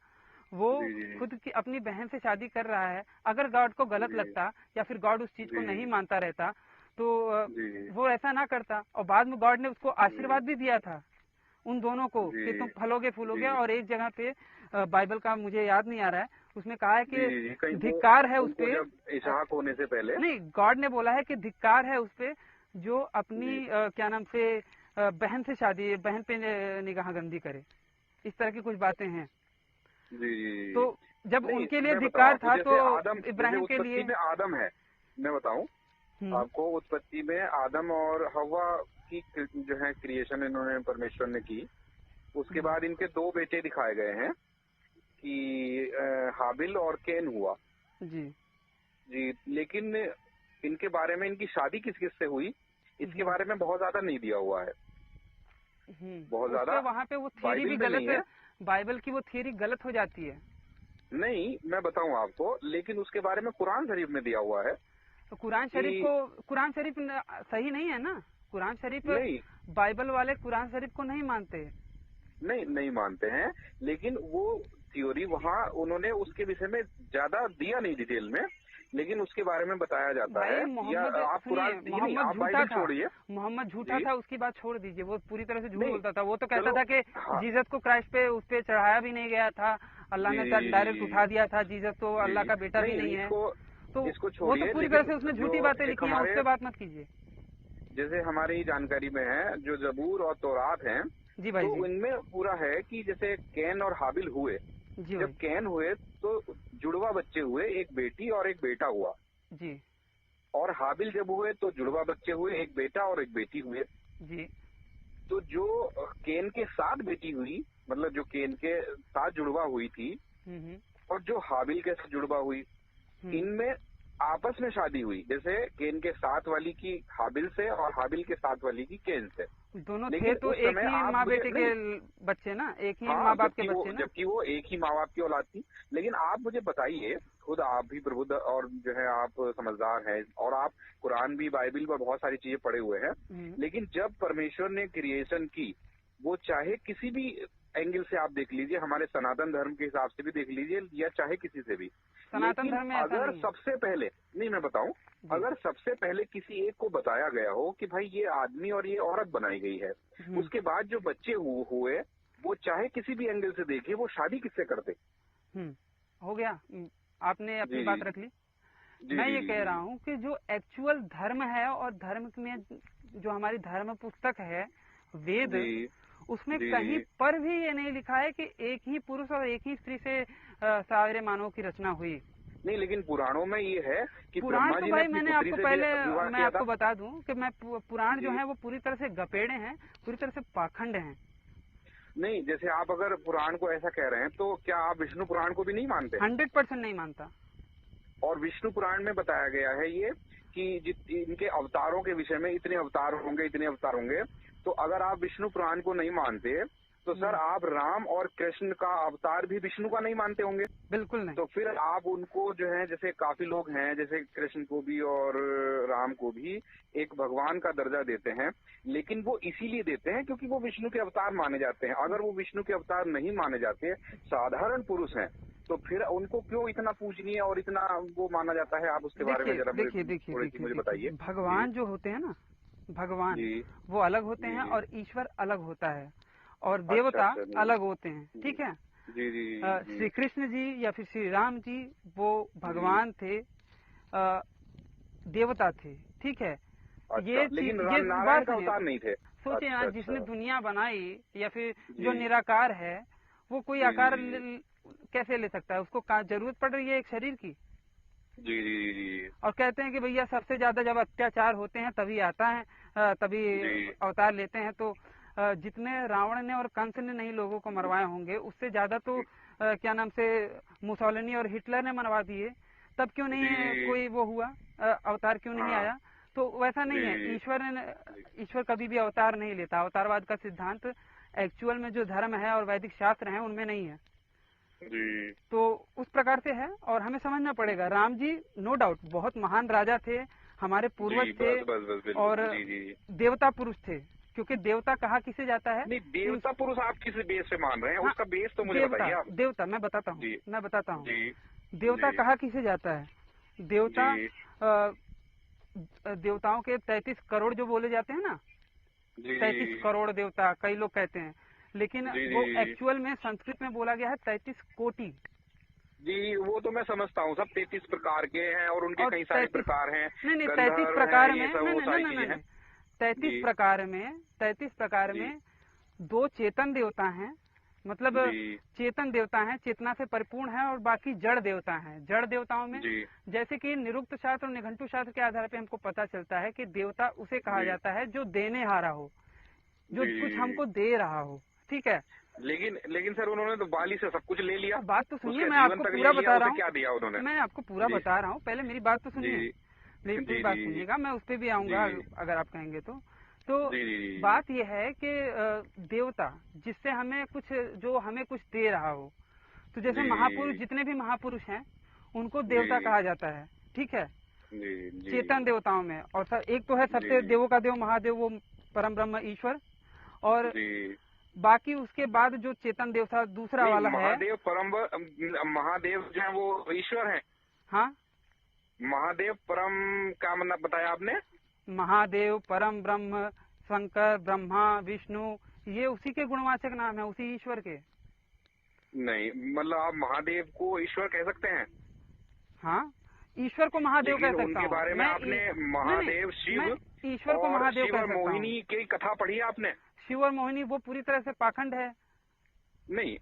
वो जी जी खुद की अपनी बहन से शादी कर रहा है। अगर गॉड को गलत जी लगता या फिर गॉड उस चीज को नहीं जी मानता रहता तो जी वो ऐसा ना करता। और बाद में गॉड ने उसको आशीर्वाद भी दिया था, उन दोनों को कि तुम फलोगे फूलोगे। और एक जगह पे बाइबल का मुझे याद नहीं आ रहा है, उसमें कहा है कि धिक्कार है उस पे, इसहाक होने से पहले नहीं, गॉड ने बोला है कि धिक्कार है उस पे जो अपनी क्या नाम से बहन से शादी, बहन पे निगाह गंदी करे। इस तरह की कुछ बातें हैं। जी। तो जब उनके लिए धिक्कार था तो इब्राहिम के लिए आदम है, मैं बताऊं आपको, उत्पत्ति में आदम और हवा की जो है क्रिएशन इन्होंने परमेश्वर ने की। उसके बाद इनके 2 बेटे दिखाए गए हैं कि हाबिल और कैन हुआ जी। लेकिन इनके बारे में, इनकी शादी किस किस से हुई, इसके बारे में बहुत ज्यादा नहीं दिया हुआ है। बहुत ज्यादा वहाँ पे वो थ्योरी भी गलत है, बाइबल की वो थ्योरी गलत हो जाती है। नहीं, मैं बताऊं आपको, लेकिन उसके बारे में कुरान शरीफ में दिया हुआ है। तो कुरान शरीफ सही नहीं है ना? कुरान शरीफ नहीं, बाइबल वाले कुरान शरीफ को नहीं मानते। नहीं मानते हैं, लेकिन वो थ्योरी वहाँ उन्होंने उसके विषय में ज्यादा दिया नहीं डिटेल में, लेकिन उसके बारे में बताया जाता है। आप कुरान, आप बाइबल छोड़िए, मोहम्मद झूठा था, उसकी बात छोड़ दीजिए, वो पूरी तरह से झूठ बोलता था। वो तो कहता था कि जीसस को क्राइस्ट पे उस पे चढ़ाया भी नहीं गया था, अल्लाह ने डायरेक्ट उठा दिया था, जीसस तो अल्लाह का बेटा भी नहीं है। तो वो तो पूरी तरह से उसने झूठी बातें लिखी हैं, उससे बात मत कीजिए। जैसे हमारी जानकारी में है, जो जबूर और तौरात हैं जी भाई, तो इनमें पूरा है कि जैसे कैन और हाबिल हुए, जब कैन हुए तो जुड़वा बच्चे हुए, एक बेटी और एक बेटा हुआ जी। और हाबिल जब हुए तो जुड़वा बच्चे हुए, एक बेटा और एक बेटी हुए जी। तो जो कैन के साथ बेटी हुई, मतलब जो कैन के साथ जुड़वा हुई थी और जो हाबिल के साथ जुड़वा हुई, इनमें आपस में शादी हुई। जैसे कैन के साथ वाली की हाबिल से और हाबिल के साथ वाली की कैन से। दोनों थे तो एक ही माँ बेटे के बच्चे ना, एक ही माँ बाप के बच्चे ना, जबकि वो एक ही माँ बाप की औलाद थी। लेकिन आप मुझे बताइए, खुद आप भी प्रबुद्ध और जो है आप समझदार हैं और आप कुरान भी, बाइबल पर बहुत सारी चीजें पढ़े हुए हैं, लेकिन जब परमेश्वर ने क्रिएशन की, वो चाहे किसी भी एंगल से आप देख लीजिए, हमारे सनातन धर्म के हिसाब से भी देख लीजिए या चाहे किसी से भी, सनातन धर्म में अगर सबसे पहले, नहीं मैं बताऊं, अगर सबसे पहले किसी एक को बताया गया हो कि भाई ये आदमी और ये औरत बनाई गई है, उसके बाद जो बच्चे हुए वो चाहे किसी भी एंगल से देखिए, वो शादी किससे करते? हो गया, आपने अपनी बात रख ली। मैं ये कह रहा हूँ कि जो एक्चुअल धर्म है और धर्म में जो हमारी धर्म पुस्तक है वेद, उसमें कहीं पर भी ये नहीं लिखा है कि एक ही पुरुष और एक ही स्त्री से सारे मानव की रचना हुई। नहीं, लेकिन पुराणों में ये है कि पुराण तो भाई मैंने आपको पहले मैं आपको बता दूं कि मैं पुराण जो है वो पूरी तरह से गपेड़े हैं, पूरी तरह से पाखंड हैं। नहीं, जैसे आप अगर पुराण को ऐसा कह रहे हैं तो क्या आप विष्णु पुराण को भी नहीं मानते? 100% नहीं मानता। और विष्णु पुराण में बताया गया है ये कि इनके अवतारों के विषय में, इतने अवतार होंगे, इतने अवतार होंगे। तो अगर आप विष्णु पुराण को नहीं मानते तो सर आप राम और कृष्ण का अवतार भी विष्णु का नहीं मानते होंगे? बिल्कुल नहीं। तो फिर आप उनको जो है, जैसे काफी लोग हैं, जैसे कृष्ण को भी और राम को भी एक भगवान का दर्जा देते हैं, लेकिन वो इसीलिए देते हैं क्योंकि वो विष्णु के अवतार माने जाते हैं। अगर वो विष्णु के अवतार नहीं माने जाते, साधारण पुरुष हैं, तो फिर उनको क्यों इतना पूजनीय और इतना वो माना जाता है? आप उसके बारे में जरा मुझे बताइए। भगवान जो होते हैं ना, भगवान वो अलग होते हैं और ईश्वर अलग होता है और देवता अलग होते हैं, ठीक है? श्री कृष्ण जी या फिर श्री राम जी वो भगवान थे, देवता थे, ठीक है? ये नारायण का अवतार नहीं थे। सोचिए ना, जिसने दुनिया बनाई या फिर जो निराकार है वो कोई आकार कैसे ले सकता है? उसको जरूरत पड़ रही है एक शरीर की। जी। और कहते हैं कि भैया सबसे ज्यादा जब अत्याचार होते हैं तभी आता है, तभी अवतार लेते हैं। तो जितने रावण ने और कंस ने नहीं लोगों को मरवाए होंगे, उससे ज्यादा तो क्या नाम से मुसोलिनी और हिटलर ने मरवा दिए। तब क्यों नहीं कोई वो हुआ, अवतार क्यों नहीं आया? तो वैसा नहीं है, ईश्वर कभी भी अवतार नहीं लेता। अवतारवाद का सिद्धांत एक्चुअल में जो धर्म है और वैदिक शास्त्र है उनमें नहीं है। तो उस प्रकार से है और हमें समझना पड़ेगा। राम जी नो डाउट बहुत महान राजा थे, हमारे पूर्वज थे और देवता पुरुष थे, क्योंकि देवता कहा किसे जाता है? नहीं, देवता पुरुष आप किस बेस से मान रहे हैं? उसका बेस तो मुझे बताइए आप। देवता मैं बताता हूँ। देवता कहा किसे जाता है? देवता देवताओं के 33 करोड़ जो बोले जाते हैं ना, 33 करोड़ देवता कई लोग कहते हैं, लेकिन वो एक्चुअल में संस्कृत में बोला गया है 33 कोटि। जी वो तो मैं समझता हूँ, सब 33 प्रकार के हैं और उनके कई सारे प्रकार हैं। नहीं 33 प्रकार में, नहीं 33 प्रकार में 2 चेतन देवता हैं, मतलब चेतन देवता हैं, चेतना से परिपूर्ण है, और बाकी जड़ देवता हैं। जड़ देवताओं में जैसे कि निरुक्त शास्त्र और निघंटु शास्त्र के आधार पे हमको पता चलता है कि देवता उसे कहा जाता है जो देने हारा हो, जो कुछ हमको दे रहा हो, ठीक है। लेकिन सर उन्होंने तो बाली से सब कुछ ले लिया। बात तो सुनिए, मैं आपको पूरा बता रहा हूँ, क्या दिया उन्होंने, मैं आपको पूरा बता रहा हूँ, पहले मेरी बात तो सुनिए, मेरी पूरी बात सुनिएगा, मैं उस पर भी आऊंगा अगर आप कहेंगे तो। बात यह है कि देवता जिससे हमें कुछ, जो हमें कुछ दे रहा हो, तो जैसे महापुरुष, जितने भी महापुरुष हैं उनको देवता कहा जाता है, ठीक है, चेतन देवताओं में। और एक तो है सबसे देवों का देव महादेव, वो परम ब्रह्म ईश्वर, और बाकी उसके बाद जो चेतन देवता दूसरा वाला है महादेव, परम महादेव जो है वो ईश्वर है। हाँ, महादेव परम क्या मतलब बताया आपने? महादेव, परम ब्रह्म, शंकर, ब्रह्मा, विष्णु, ये उसी के गुणवाचक नाम है, उसी ईश्वर के। नहीं मतलब आप महादेव को ईश्वर कह सकते हैं? हाँ, ईश्वर को महादेव कह सकता हूँ। उनके बारे में आपने महादेव, शिव, ईश्वर को महादेव कह सकता हूँ। मोहिनी की कथा पढ़ी है आपने? शिव और मोहिनी वो पूरी तरह से पाखंड है। नहीं,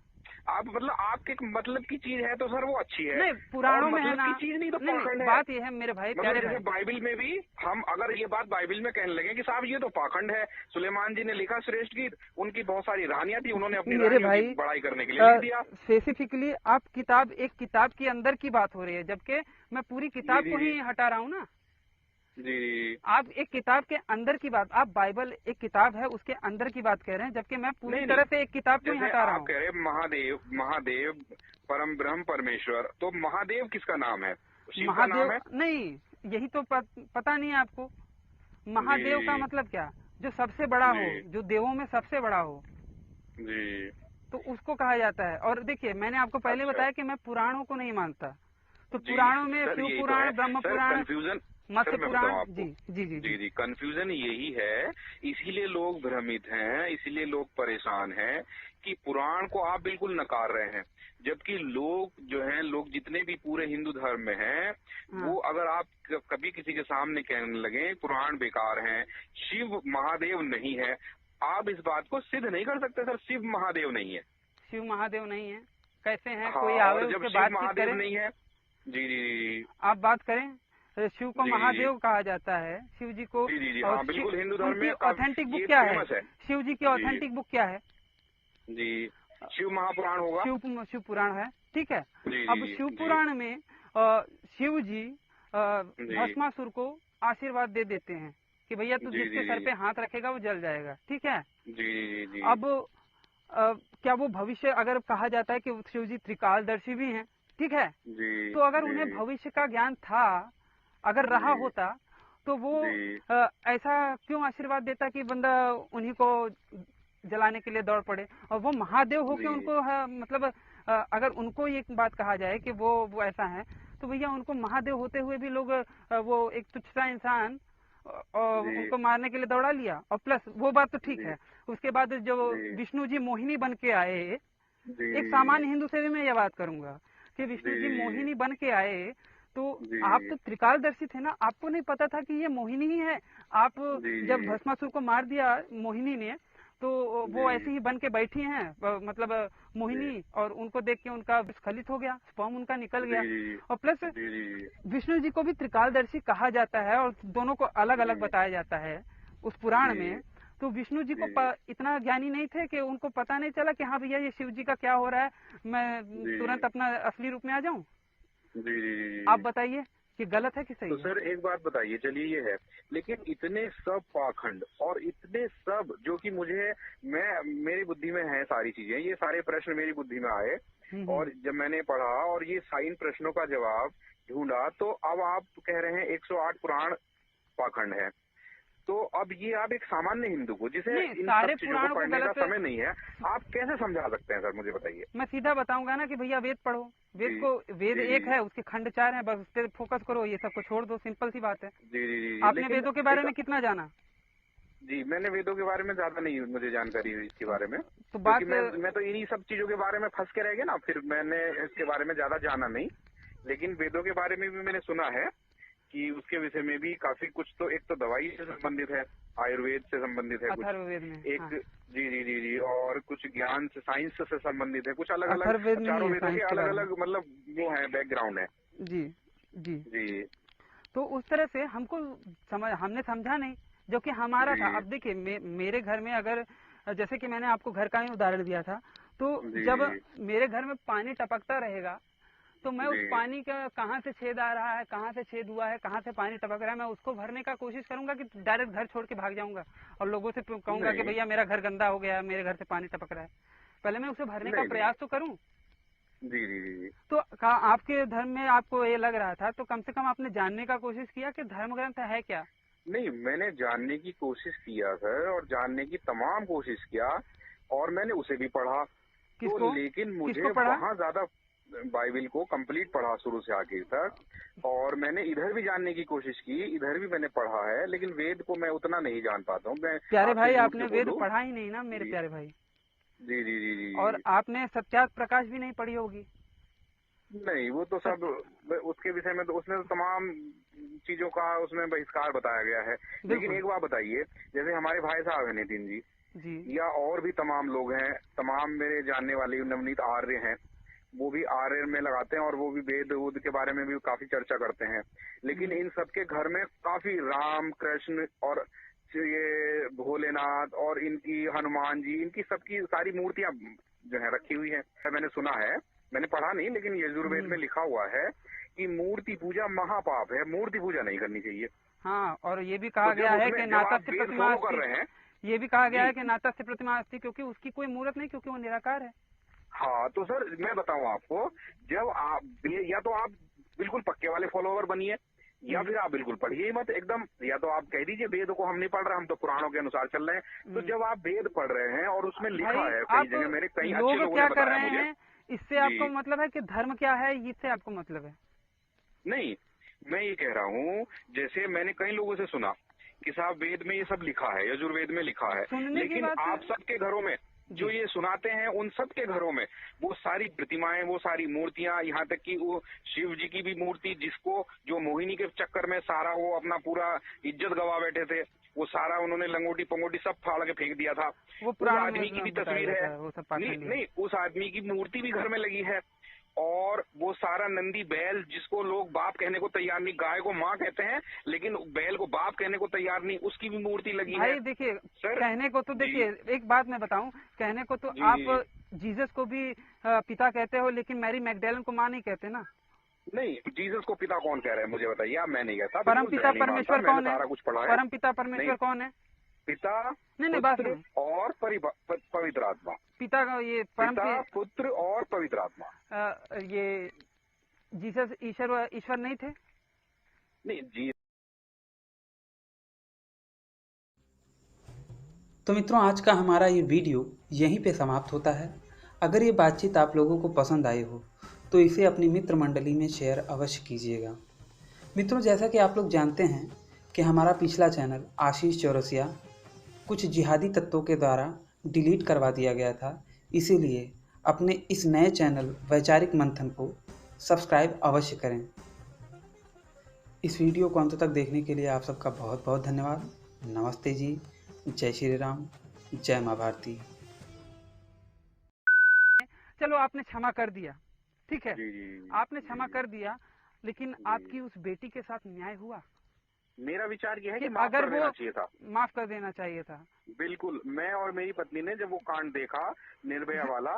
आप मतलब आपके मतलब की चीज है तो सर वो अच्छी है। नहीं, पुराणों में है ना, की चीज नहीं तो पाखंड है। बात ये है मेरे भाई, प्यारे भाई, बाइबिल में भी हम अगर ये बात बाइबिल में कहने लगे कि साहब ये तो पाखंड है, सुलेमान जी ने लिखा श्रेष्ठ गीत, उनकी बहुत सारी रानियां थी, उन्होंने अपनी रानियों की बड़ाई करने के लिए लिख दिया। स्पेसिफिकली आप किताब, एक किताब के अंदर की बात हो रही है, जबकि मैं पूरी किताब को ही हटा रहा हूँ ना जी। आप एक किताब के अंदर की बात, आप बाइबल एक किताब है उसके अंदर की बात कह रहे हैं, जबकि मैं पूरी तरह से एक किताब को ही हटा रहा हूँ। कह रहे महादेव, महादेव परम ब्रह्म परमेश्वर, तो महादेव किसका नाम है? शिव का नाम है? नहीं, यही तो पता नहीं है आपको। महादेव का मतलब क्या? जो सबसे बड़ा हो, जो देवों में सबसे बड़ा हो जी, तो उसको कहा जाता है। और देखिए, मैंने आपको पहले बताया कि मैं पुराणों को नहीं मानता, तो पुराणों में शिव पुराण, ब्रह्म पुराण, मत्स्य पुराण, जी, कंफ्यूजन यही है, इसीलिए लोग भ्रमित हैं, इसीलिए लोग परेशान हैं कि पुराण को आप बिल्कुल नकार रहे हैं, जबकि लोग जो हैं, लोग जितने भी पूरे हिंदू धर्म में हैं, वो अगर आप कभी किसी के सामने कहने लगे पुराण बेकार हैं, शिव महादेव नहीं है, आप इस बात को सिद्ध नहीं कर सकते सर, शिव महादेव नहीं है। शिव महादेव नहीं है कैसे है? कोई आवे उसके बात महादेव नहीं है। जी, आप बात करें, शिव को महादेव कहा जाता है, शिव जी को। हाँ, बिल्कुल हिंदू धर्म में ऑथेंटिक बुक क्या है? शिव जी की ऑथेंटिक बुक क्या है? जी, शिव महापुराण होगा। शिव पुराण है, ठीक है। अब शिव पुराण में शिव जी भस्मासुर को आशीर्वाद दे देते हैं कि भैया तू जिसके सर पे हाथ रखेगा वो जल जाएगा, ठीक है। जी। अब क्या वो भविष्य, अगर कहा जाता है कि शिव जी त्रिकालदर्शी भी हैं, ठीक है, तो अगर उन्हें भविष्य का ज्ञान था, अगर रहा होता, तो वो ऐसा क्यों आशीर्वाद देता कि बंदा उन्हीं को जलाने के लिए दौड़ पड़े? और वो महादेव होके उनको मतलब अगर उनको ये बात कहा जाए कि वो ऐसा है, तो भैया उनको महादेव होते हुए भी लोग वो एक तुच्छ सा इंसान और उनको मारने के लिए दौड़ा लिया। और प्लस वो बात तो ठीक है, उसके बाद जो विष्णु जी मोहिनी बन के आए, एक सामान्य हिंदू से भी मैं ये बात करूंगा कि विष्णु जी मोहिनी बन के आए, तो आप तो त्रिकालदर्शी थे ना, आपको नहीं पता था कि ये मोहिनी ही है? आप जब भस्मासुर को मार दिया मोहिनी ने, तो वो ऐसे ही बन के बैठी हैं, मतलब मोहिनी, और उनको देख के उनका स्खलित हो गया, स्पर्म उनका निकल गया। और प्लस विष्णु जी को भी त्रिकालदर्शी कहा जाता है और दोनों को अलग अलग बताया जाता है उस पुराण में। तो विष्णु जी को इतना ज्ञानी नहीं थे कि उनको पता नहीं चला कि हाँ भैया ये शिव जी का क्या हो रहा है, मैं तुरंत अपना असली रूप में आ जाऊं? आप बताइए कि गलत है कि सही? तो सर एक बात बताइए, चलिए ये है, लेकिन इतने सब पाखंड और इतने सब जो कि मेरी बुद्धि में है सारी चीजें, ये सारे प्रश्न मेरी बुद्धि में आए, और जब मैंने पढ़ा और ये इन प्रश्नों का जवाब ढूंढा, तो अब आप कह रहे हैं 108 पुराण पाखंड है। तो अब ये आप एक सामान्य हिंदू को, जिसे इन सब चीजों को पढ़ने का समय नहीं है, आप कैसे समझा सकते हैं सर, मुझे बताइए। मैं सीधा बताऊंगा ना कि भैया वेद पढ़ो, वेद एक है, उसके खंड 4 है, बस उस पर फोकस करो, ये सब को छोड़ दो, सिंपल सी बात है। जी। आपने वेदों के बारे में कितना जाना? जी, मैंने वेदों के बारे में ज्यादा नहीं मुझे जानकारी हुई इसके बारे में, तो बात मैं तो इन्हीं सब चीजों के बारे में फंस के रह गया ना, फिर मैंने इसके बारे में ज्यादा जाना नहीं। लेकिन वेदों के बारे में भी मैंने सुना है कि उसके विषय में भी काफी कुछ, तो एक तो दवाई से संबंधित है, आयुर्वेद से संबंधित है कुछ, अथर्ववेद में एक हाँ। जी जी जी जी, और कुछ ज्ञान से, साइंस से संबंधित है, कुछ अलग अलग, अथर्ववेद में चारों ही है, वेदों के साइंस के अलग बारे में। अलग मतलब वो है, बैकग्राउंड है। जी जी जी तो उस तरह से हमको हमने समझा नहीं जो कि हमारा था। जी अब देखिए मेरे घर में अगर, जैसे कि मैंने आपको घर का ही उदाहरण दिया था, तो जी जब जी मेरे घर में पानी टपकता रहेगा तो मैं उस जी पानी का कहाँ से छेद आ रहा है, कहाँ से छेद हुआ है, कहाँ से पानी टपक रहा है, मैं उसको भरने का कोशिश करूंगा कि डायरेक्ट घर छोड़ के भाग जाऊंगा और लोगों से कहूंगा कि नहीं भैया मेरा घर गंदा हो गया है, मेरे घर से पानी टपक रहा है। पहले मैं उसे भरने का नहीं नहीं प्रयास तो करूं। जी जी जी जी तो आपके धर्म में आपको ये लग रहा था, तो कम से कम आपने जानने का कोशिश किया कि धर्म ग्रंथ है क्या। नहीं, मैंने जानने की कोशिश किया सर, और जानने की तमाम कोशिश किया, और मैंने उसे भी पढ़ा। तो किसको लेकिन मुझे किसको पढ़ा। वहाँ ज्यादा, बाइबिल को कंप्लीट पढ़ा शुरू से आखिर तक, और मैंने इधर भी जानने की कोशिश की, इधर भी मैंने पढ़ा है, लेकिन वेद को मैं उतना नहीं जान पाता हूँ। मैं प्यारे आपसे भाई, झूठ आपने क्यों वेद बोलूं। पढ़ा ही नहीं ना मेरे जी प्यारे भाई। जी जी जी जी और जी। आपने सत्यार्थ प्रकाश भी नहीं पढ़ी होगी। नहीं, वो तो सब उसके विषय में तो उसमें तो तमाम चीजों का उसमें बहिष्कार बताया गया है। लेकिन एक बात बताइए, जैसे हमारे भाई साहब हैं नितिन जी, जी या और भी तमाम लोग हैं, तमाम मेरे जानने वाले नवनीत आर्य हैं, वो भी आर्य में लगाते हैं, और वो भी वेद वूद के बारे में भी काफी चर्चा करते हैं। लेकिन इन सबके घर में काफी राम कृष्ण और ये भोलेनाथ और इनकी हनुमान जी, इनकी सबकी सारी मूर्तियां जो है रखी हुई है। मैंने सुना है, मैंने पढ़ा नहीं, लेकिन यजुर्वेद में लिखा हुआ है कि मूर्ति पूजा महापाप है, मूर्ति पूजा नहीं करनी चाहिए। हाँ, और ये भी कहा तो गया है कि नाता से वेद प्रतिमा फॉलो कर अस्ति। रहे हैं। ये भी कहा गया जी है कि नाता से प्रतिमा अस्ति, क्योंकि उसकी कोई मूर्त नहीं, क्योंकि वो निराकार है। हाँ, तो सर मैं बताऊं आपको, जब आप या तो आप बिल्कुल पक्के वाले फॉलोवर बनिए, या फिर आप बिल्कुल पढ़िए ही मत एकदम, या तो आप कह दीजिए वेद को हम नहीं पढ़ रहे, हम तो पुराणों के अनुसार चल रहे हैं। तो जब आप वेद पढ़ रहे हैं और उसमें लिखा भाई, है कई आप जगह, मेरे कई अच्छे लोग लोगों क्या ने कर बताया रहे मुझे। हैं, इससे जी आपको मतलब है कि धर्म क्या है, इससे आपको मतलब है। नहीं, मैं ये कह रहा हूँ, जैसे मैंने कई लोगों से सुना कि साहब वेद में ये सब लिखा है, यजुर्वेद में लिखा है, सुनने की लेकिन बात आप सबके घरों में जो ये सुनाते हैं, उन सब के घरों में वो सारी प्रतिमाएं, वो सारी मूर्तियां, यहाँ तक कि वो शिव जी की भी मूर्ति, जिसको जो मोहिनी के चक्कर में सारा वो अपना पूरा इज्जत गवा बैठे थे, वो सारा उन्होंने लंगोटी पंगोटी सब फाड़ के फेंक दिया था। वो उस पुराण आदमी की भी में बताया तस्वीर जाता है, वो सब नहीं पाखंडी है। नहीं, उस आदमी की मूर्ति भी घर में लगी है। और वो सारा नंदी बैल, जिसको लोग बाप कहने को तैयार नहीं, गाय को माँ कहते हैं लेकिन बैल को बाप कहने को तैयार नहीं, उसकी भी मूर्ति लगी है। भाई देखिए, कहने को तो देखिए, एक बात मैं बताऊं, कहने को तो आप जीसस को भी पिता कहते हो, लेकिन मैरी मैगडेलन को माँ नहीं कहते ना। नहीं, जीसस को पिता कौन कह रहा है मुझे बताइए आप, मैं नहीं कहता। परम पिता परमेश्वर कौन है, सारा कुछ पढ़ा है। परम पिता परमेश्वर कौन है। पिता, नहीं बात पुत्र और पवित्र आत्मा। पिता का ये पिता, पुत्र और पवित्र आत्मा। ये जीसस ईश्वर नहीं थे। नहीं जी। तो मित्रों, आज का हमारा ये वीडियो यहीं पे समाप्त होता है। अगर ये बातचीत आप लोगों को पसंद आई हो तो इसे अपनी मित्र मंडली में शेयर अवश्य कीजिएगा। मित्रों, जैसा कि आप लोग जानते हैं कि हमारा पिछला चैनल आशीष चौरसिया कुछ जिहादी तत्वों के द्वारा डिलीट करवा दिया गया था, इसीलिए अपने इस नए चैनल वैचारिक मंथन को सब्सक्राइब अवश्य करें। इस वीडियो को अंत तक देखने के लिए आप सबका बहुत बहुत धन्यवाद। नमस्ते जी, जय श्री राम, जय माँ भारती। चलो, आपने क्षमा कर दिया, ठीक है, जी, आपने क्षमा कर दिया, लेकिन आपकी उस बेटी के साथ न्याय हुआ। मेरा विचार यह है कि माफ कर देना चाहिए था, माफ कर देना चाहिए था। बिल्कुल। मैं और मेरी पत्नी ने जब वो कांड देखा निर्भया वाला,